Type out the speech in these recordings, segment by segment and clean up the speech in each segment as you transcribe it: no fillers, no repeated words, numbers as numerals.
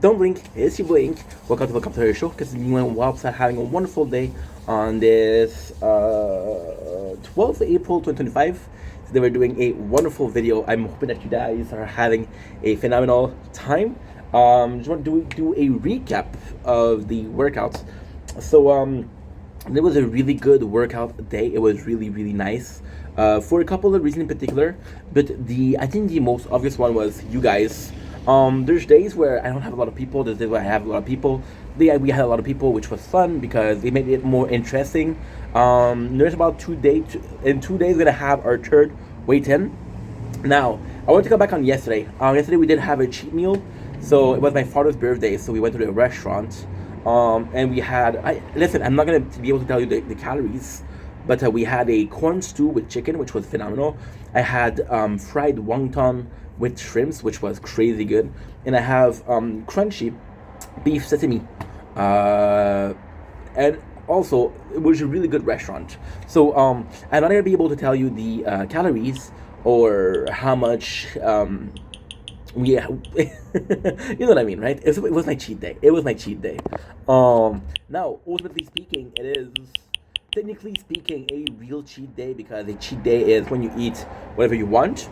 don't blink, it's your blink. Welcome to the Computer Show, because you and Wops are having a wonderful day on this 12th April 2025. Today we're doing a wonderful video. I'm hoping that you guys are having a phenomenal time. Just want to do a recap of the workouts. So it was a really good workout day. It was really nice for a couple of reasons in particular, but I think the most obvious one was you guys. There's days where I don't have a lot of people. There's days where I have a lot of people. We had a lot of people, which was fun because it made it more interesting. There's about 2 days. In 2 days, we're gonna have our third weigh-in. Now, I want to come back on yesterday. Yesterday we did have a cheat meal. So it was my father's birthday, so we went to the restaurant. And we had, listen, I'm not going to be able to tell you the calories, but we had a corn stew with chicken, which was phenomenal. I had fried wonton with shrimps, which was crazy good. And I have crunchy beef sesame. And also, it was a really good restaurant. So I'm not going to be able to tell you the calories or how much... Yeah, you know what I mean, right? It was my cheat day. It was my cheat day. Now, ultimately speaking, it is, technically speaking, a real cheat day, because a cheat day is when you eat whatever you want.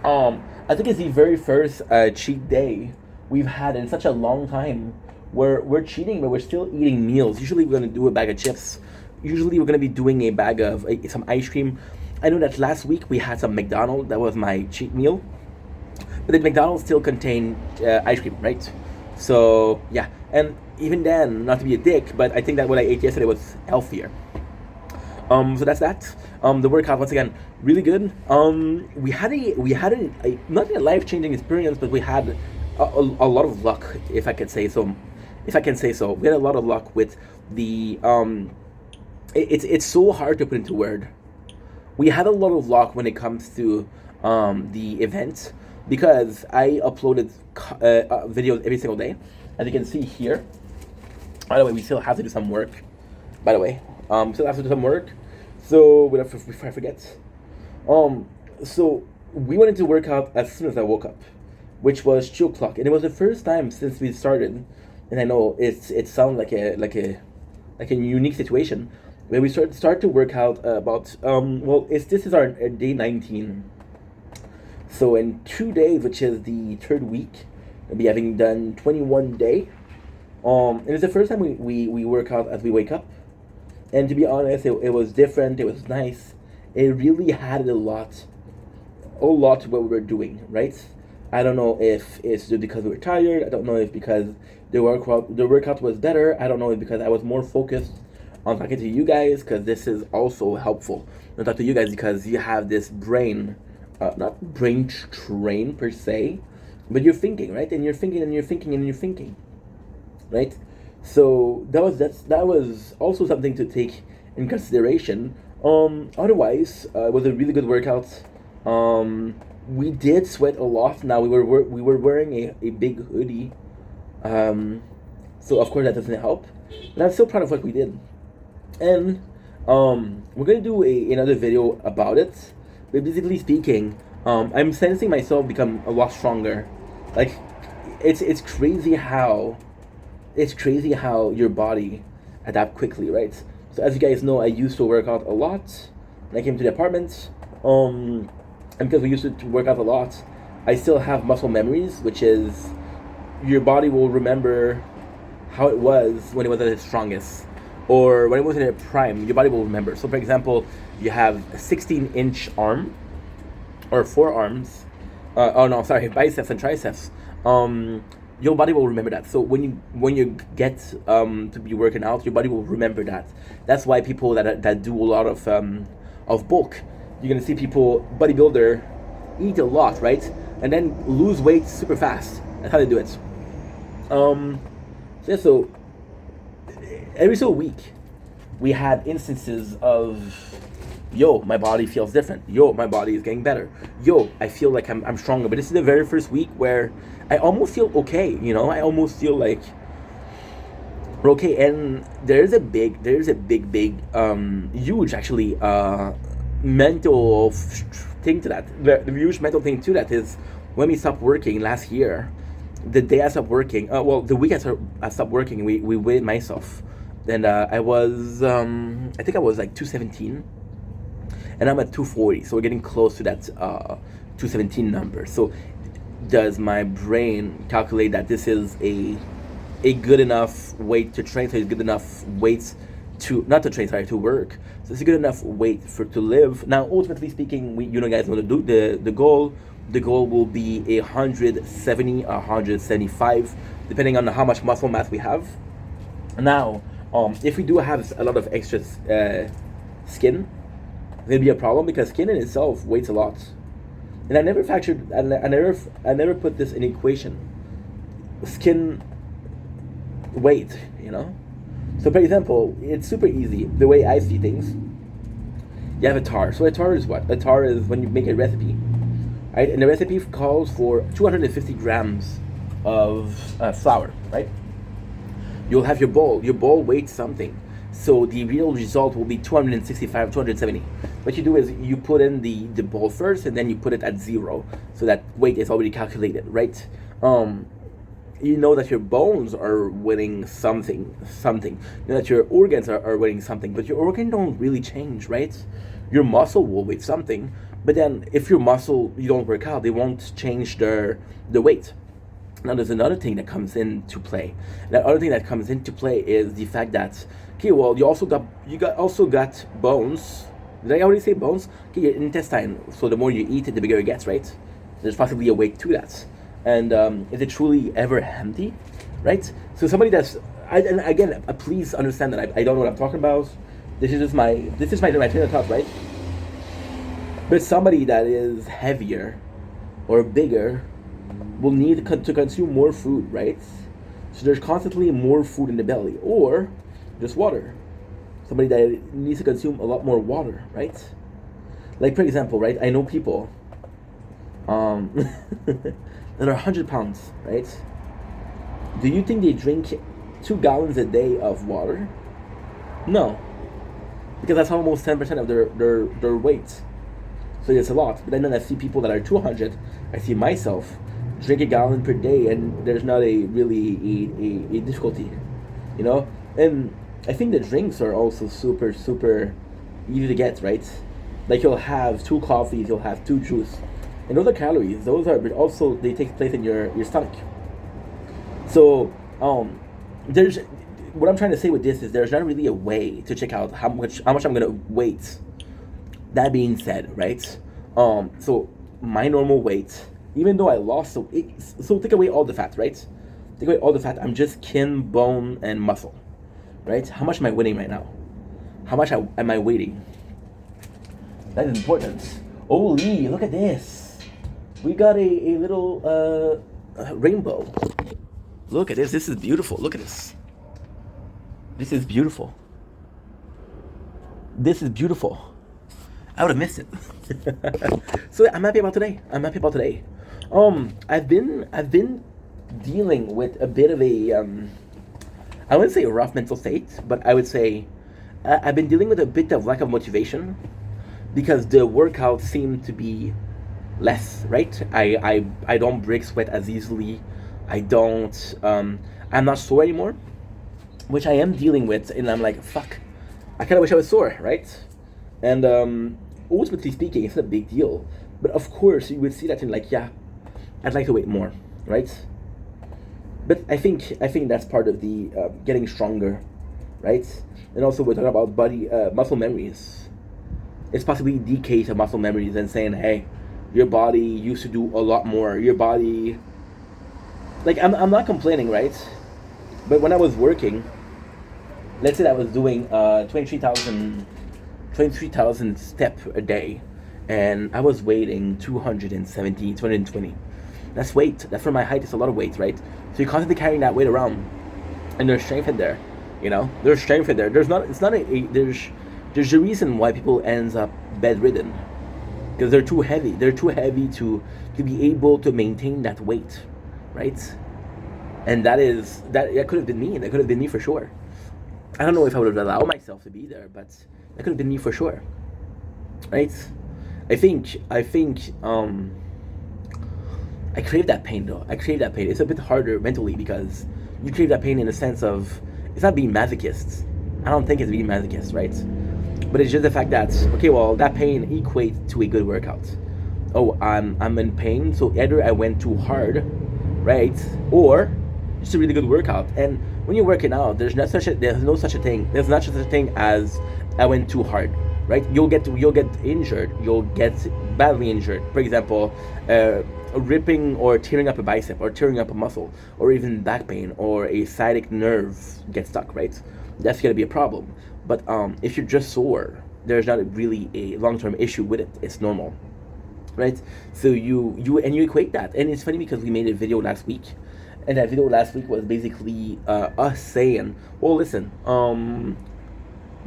I think it's the very first cheat day we've had in such a long time where we're cheating, but we're still eating meals. Usually we're going to do a bag of chips. Usually we're going to be doing a bag of some ice cream. I know that last week we had some McDonald's. That was my cheat meal. But the McDonald's still contained ice cream, right? So, yeah. And even then, not to be a dick, but I think that what I ate yesterday was healthier. So that's that. The workout, once again, really good. We had a not a life-changing experience, but we had a lot of luck, if I can say so. We had a lot of luck with the... It's so hard to put into word. We had a lot of luck when it comes to the event, because I uploaded videos every single day. As you can see here. By the way, we still have to do some work. By the way, still have to do some work. So before I forget, so we went into workout as soon as I woke up, which was 2 o'clock, and it was the first time since we started. And I know it sounds like a unique situation, where we start to work out about this is our day 19. So in 2 days, which is the third week, we'll be having done 21 day. And it's the first time we work out as we wake up. And to be honest, it was different. It was nice. It really added a lot to what we were doing, right? I don't know if it's just because we were tired. I don't know if because the workout was better. I don't know if because I was more focused on talking to you guys, because this is also helpful. I talk to you guys because you have this brain. Not brain train per se, but you're thinking, right? And you're thinking, right? So that was also something to take in consideration. Otherwise, it was a really good workout. We did sweat a lot. Now we were wearing a big hoodie, so of course that doesn't help. But I'm still proud of what we did, and we're gonna do another video about it. But basically speaking, I'm sensing myself become a lot stronger. Like, it's crazy how your body adapt quickly, right? So as you guys know, I used to work out a lot when I came to the apartment. And because we used to work out a lot, I still have muscle memories, which is your body will remember how it was when it was at its strongest, or when it was in its prime. Your body will remember. So for example, you have a 16-inch arm, or 4 arms. Biceps and triceps. Your body will remember that. So when you get to be working out, your body will remember that. That's why people that do a lot of bulk, you're gonna see people, bodybuilder, eat a lot, right, and then lose weight super fast. That's how they do it. So every single week, we had instances of, yo, my body feels different. Yo, my body is getting better. Yo, I feel like I'm stronger. But this is the very first week where I almost feel okay. You know, I almost feel like we're okay. And there's a big, huge actually mental thing to that. The huge mental thing to that is when we stopped working last year. the day I stopped working, the week I stopped working, we weighed myself, and I think I was like 217, and I'm at 240, so we're getting close to that 217 number. So does my brain calculate that this is a good enough weight to train? So it's good enough weight to not to train, sorry, to work. So it's a good enough weight for to live. Now, ultimately speaking, guys know the goal. The goal will be 170, 175, depending on how much muscle mass we have. Now, if we do have a lot of extra skin, there'll be a problem because skin in itself weighs a lot. And I never put this in equation. Skin weight, you know. So, for example, it's super easy. The way I see things, you have a tar. So a tar is what? A tar is when you make a recipe, right? And the recipe calls for 250 grams of flour, right? You'll have your bowl. Your bowl weighs something. So the real result will be 265, 270. What you do is you put in the bowl first, and then you put it at zero. So that weight is already calculated, right? You know that your bones are weighing something. You know that your organs are weighing something, but your organ don't really change, right? Your muscle will weigh something, but then if your muscle, you don't work out, they won't change the weight. Now there's another thing that comes into play. That other thing that comes into play is the fact that, okay, well, you also got bones. Did I already say bones? Okay, your intestine. So the more you eat it, the bigger it gets, right? There's possibly a weight to that. And is it truly ever empty, right? So somebody and again, please understand that I don't know what I'm talking about. This is my train of thought, right? But somebody that is heavier or bigger will need to consume more food, right? So there's constantly more food in the belly, or just water. Somebody that needs to consume a lot more water, right? Like, for example, right? I know people that are 100 pounds, right? Do you think they drink 2 gallons a day of water? No, because that's almost 10% of their weight. So it's a lot. But then I see people that are 200. I see myself drink a gallon per day, and there's not a difficulty, you know. And I think the drinks are also super easy to get, right? Like you'll have 2 coffees, you'll have 2 juice, and those are calories. Those are, but also they take place in your stomach. So there's what I'm trying to say with this is there's not really a way to check out how much I'm gonna weight. That being said, right? So my normal weight, even though I lost, so take away all the fat, right? Take away all the fat. I'm just skin, bone, and muscle, right? How much am I weighing right now? How much am I weighing? That is important. Holy, look at this. We got a little rainbow. Look at this. This is beautiful. Look at this. This is beautiful. This is beautiful. I would have missed it. So I'm happy about today. I've been dealing with a bit of a I wouldn't say a rough mental state, but I would say I've been dealing with a bit of lack of motivation because the workouts seem to be less, right? I don't break sweat as easily. I'm not sore anymore, which I am dealing with, and I'm like, fuck, I kind of wish I was sore, right? And ultimately speaking, it's not a big deal. But of course, you would see that and like, yeah, I'd like to weight more, right? But I think that's part of the getting stronger, right? And also we're talking about muscle memories. It's possibly decades of muscle memories and saying, hey, your body used to do a lot more. Your body, like I'm not complaining, right? But when I was working, let's say I was doing 23,000 steps a day, and I was weighing 270, 220. That's weight. That's for my height. It's a lot of weight, right? So you're constantly carrying that weight around, and there's strength in there. You know, there's strength in there. There's there's a reason why people ends up bedridden, because they're too heavy. They're too heavy to be able to maintain that weight, right? And that could have been me. That could have been me for sure. I don't know if I would have allowed myself to be there, but that could have been me for sure, right? I think I crave that pain though. I crave that pain. It's a bit harder mentally because you crave that pain in the sense of it's not being masochist. I don't think it's being masochist, right? But it's just the fact that okay, well, that pain equates to a good workout. Oh, I'm in pain, so either I went too hard, right, or just a really good workout. And when you're working out, there's not such a thing. There's not such a thing as I went too hard, right? You'll get injured. You'll get badly injured. For example, ripping or tearing up a bicep or tearing up a muscle or even back pain or a sciatic nerve gets stuck, right? That's gonna be a problem. But if you're just sore, there's not really a long-term issue with it. It's normal, right? So you equate that, and it's funny because we made a video last week, and that video last week was basically us saying, well, listen,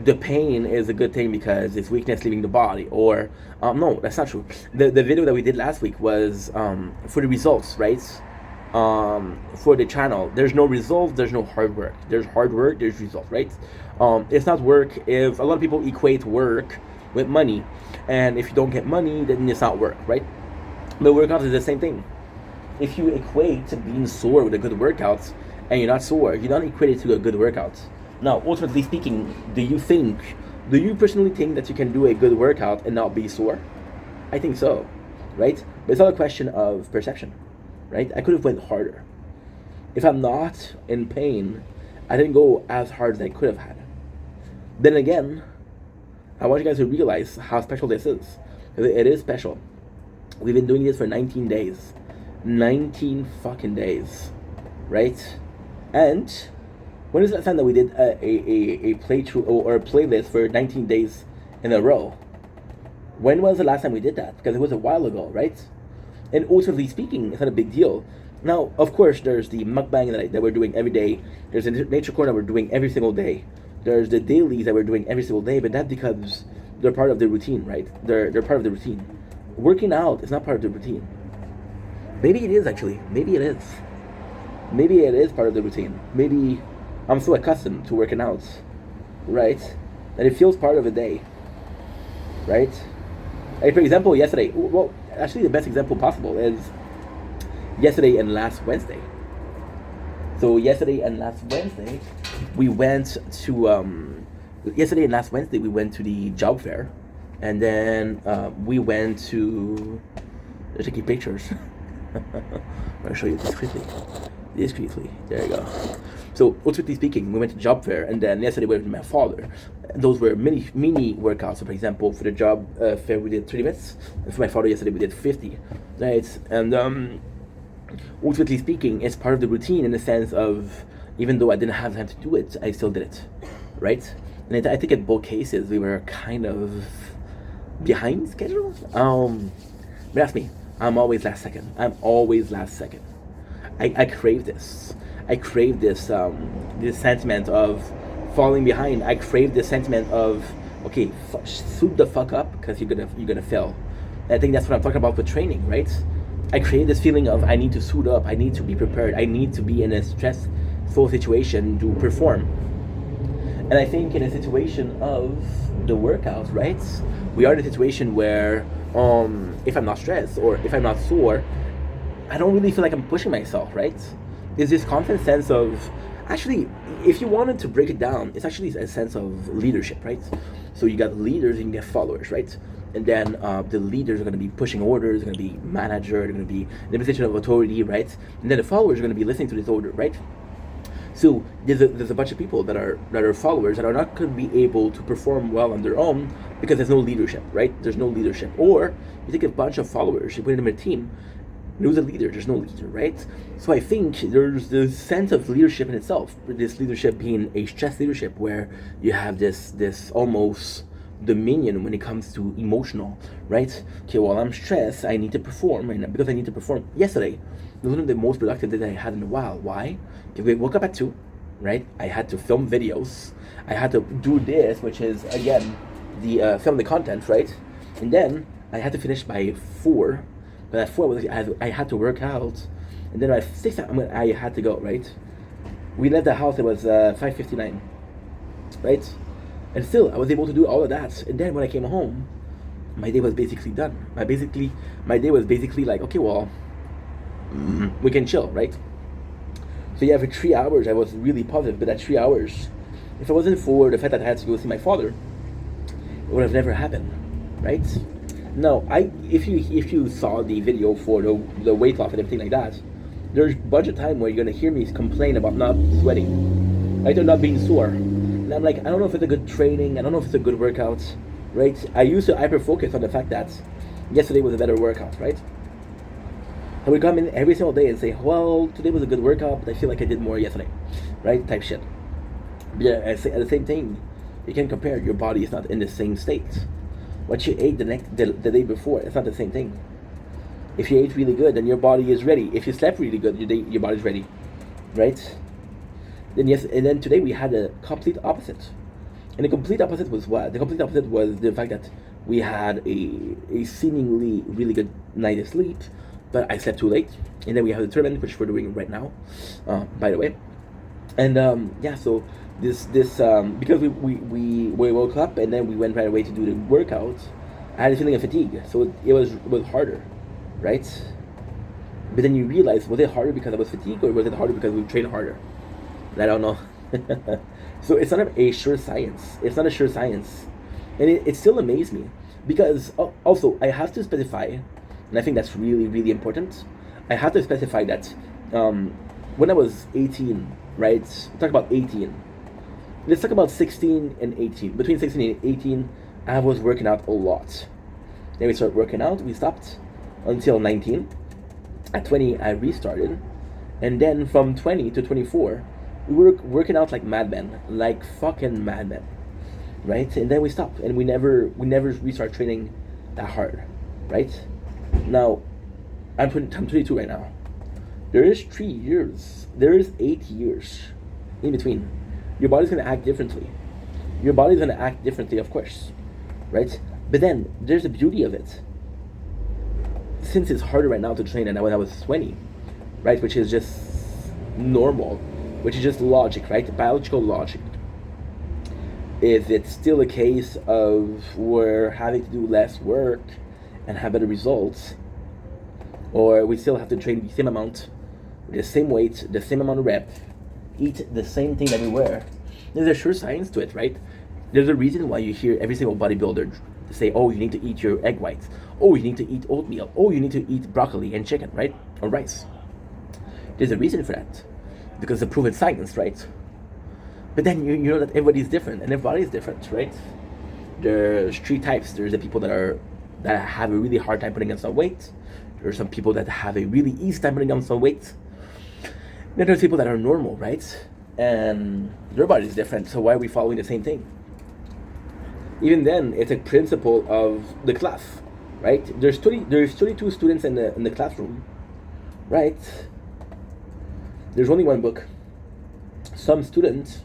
the pain is a good thing because it's weakness leaving the body, or no, that's not true. The video that we did last week was for the results, right? For the channel, there's no results, there's no hard work. There's hard work, there's results, right? It's not work if a lot of people equate work with money, and if you don't get money, then it's not work, right? But workout is the same thing. If you equate being sore with a good workout and you're not sore, you don't equate it to a good workout. Now, ultimately speaking, do you personally think that you can do a good workout and not be sore? I think so, right? But it's all a question of perception, right? I could have went harder. If I'm not in pain, I didn't go as hard as I could have had. Then again, I want you guys to realize how special this is. It is special. We've been doing this for 19 days. 19 fucking days, right? And when is the last time that we did a playthrough or a playlist for 19 days in a row? When was the last time we did that? Because it was a while ago, right? And ultimately speaking, it's not a big deal. Now, of course, there's the mukbang that we're doing every day. There's the nature corner we're doing every single day. There's the dailies that we're doing every single day, but that's because they're part of the routine, right? They're part of the routine. Working out is not part of the routine. Maybe it is actually. Maybe it is. Maybe it is part of the routine. Maybe I'm so accustomed to working out, right? That it feels part of a day, right? Like for example, yesterday. Well, actually, the best example possible is yesterday and last Wednesday. So yesterday and last Wednesday, we went to the job fair, and then we went to taking pictures. I'm gonna show you discreetly. There you go. So ultimately speaking, we went to job fair, and then yesterday we went with my father. Those were mini workouts. So for example, for the job fair we did 30 minutes, and for my father yesterday we did 50. Right, and ultimately speaking, it's part of the routine in the sense of even though I didn't have time to do it, I still did it, right? And I think in both cases we were kind of behind schedule. But ask me, I'm always last second. I crave this. I crave this sentiment of falling behind. I crave this sentiment of okay, suit the fuck up because you're gonna fail. And I think that's what I'm talking about with training, right? I create this feeling of I need to suit up, I need to be prepared, I need to be in a stressful situation to perform. And I think in a situation of the workout, right? We are in a situation where if I'm not stressed or if I'm not sore, I don't really feel like I'm pushing myself, right? It's this constant sense of actually, if you wanted to break it down, it's actually a sense of leadership, right? So you got leaders and you get followers, right? And then the leaders are going to be pushing orders, going to be manager, they're going to be in a position of authority, right? And then the followers are going to be listening to this order, right? So there's a bunch of people that are followers that are not going to be able to perform well on their own because there's no leadership, right? There's no leadership. Or you take a bunch of followers, you put them in a team, who's a leader? There's no leader, right? So I think there's this sense of leadership in itself. This leadership being a stress leadership where you have this almost dominion when it comes to emotional, right? Okay, well, I'm stressed, I need to perform, and because I need to perform, yesterday was one of the most productive days I had in a while. Why? Because we woke up at 2, right? I had to film videos, I had to do this, which is again the film the content, right? And then I had to finish by 4, but at 4 I had to work out, and then at 6 I had to go, right? We left the house, it was 5:59, right? And still, I was able to do all of that. And then when I came home, my day was basically done. My day was basically like, okay, well, we can chill, right? So yeah, for 3 hours I was really positive, but that 3 hours, if it wasn't for the fact that I had to go see my father, it would have never happened, right? Now, if you saw the video for the weight loss and everything like that, there's a bunch of time where you're gonna hear me complain about not sweating, right, or not being sore, and I'm like, I don't know if it's a good training, I don't know if it's a good workout, right? I used to hyper focus on the fact that yesterday was a better workout, right? I would come in every single day and say, well, today was a good workout, but I feel like I did more yesterday, right? Type shit. But yeah, at the same thing, you can compare. Your body is not in the same state. What you ate the day before, it's not the same thing. If you ate really good, then your body is ready. If you slept really good, your body's ready, right? Then yes, and then today we had a complete opposite. And the complete opposite was what? The complete opposite was the fact that we had a seemingly really good night of sleep, but I slept too late. And then we have the tournament, which we're doing right now, by the way. And yeah, so this because we woke up and then we went right away to do the workout, I had a feeling of fatigue, so it was harder, right? But then you realize, was it harder because I was fatigued, or was it harder because we trained harder? I don't know. So it's not a sure science. It's not a sure science, and it still amazed me because also I have to specify, and I think that's really really important. I have to specify that when I was 18, right? Talk about 18. Let's talk about 16 and 18. Between 16 and 18, I was working out a lot. Then we started working out. We stopped until 19. At 20, I restarted, and then from 20 to 24, we were working out like madmen, like fucking madmen, right? And then we stopped, and we never restart training that hard, right? Now, I'm 22 right now. There is 3 years. There is 8 years in between. Your body's gonna act differently. Your body's gonna act differently, of course, right? But then there's the beauty of it. Since it's harder right now to train than when I was 20, right? Which is just normal, which is just logic, right? Biological logic. If it's still a case of we're having to do less work and have better results, or we still have to train the same amount, the same weight, the same amount of reps, eat the same thing that we were, there's a sure science to it, right? There's a reason why you hear every single bodybuilder say, oh, you need to eat your egg whites, oh, you need to eat oatmeal, oh, you need to eat broccoli and chicken, right? Or rice. There's a reason for that, because it's proven science, right? But then you know that everybody's different, and everybody's different, right? There's 3 types. There's the people that have a really hard time putting on some weight. There's some people that have a really easy time putting on some weight. Then there's people that are normal, right? And their body's different, so why are we following the same thing? Even then, it's a principle of the class, right? There's 32 students in the classroom, right? There's only one book. Some students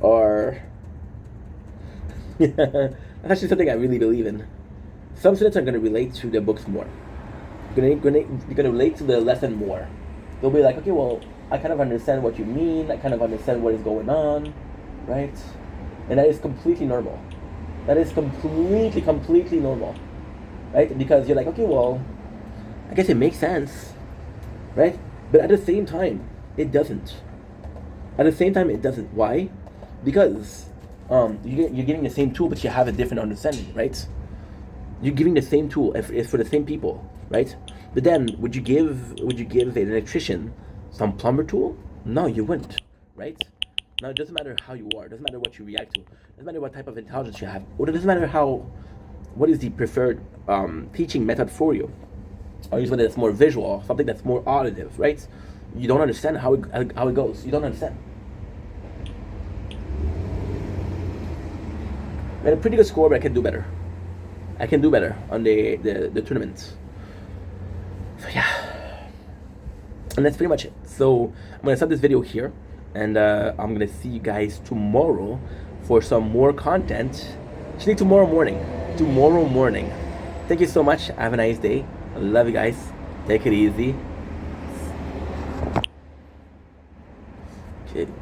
are that's actually something I really believe in. Some students are going to relate to the books more. You're going to relate to the lesson more. They'll be like, okay, well, I kind of understand what you mean. I kind of understand what is going on, right? And that is completely normal. That is completely normal, right? Because you're like, okay, well, I guess it makes sense, right? But at the same time, it doesn't. At the same time, it doesn't. Why? Because you're giving the same tool, but you have a different understanding, right? You're giving the same tool if for the same people, right? But then, would you give an electrician some plumber tool? No, you wouldn't, right? Now, it doesn't matter how you are. It doesn't matter what you react to. It doesn't matter what type of intelligence you have. Or it doesn't matter what is the preferred teaching method for you. Or use one that's more visual, something that's more auditive, right? You don't understand how it goes. You don't understand. I had a pretty good score, but I can do better. I can do better on the tournament. So yeah. And that's pretty much it. So I'm going to stop this video here. And I'm going to see you guys tomorrow for some more content. Actually, tomorrow morning. Thank you so much. Have a nice day. I love you guys. Take it easy. Kidding.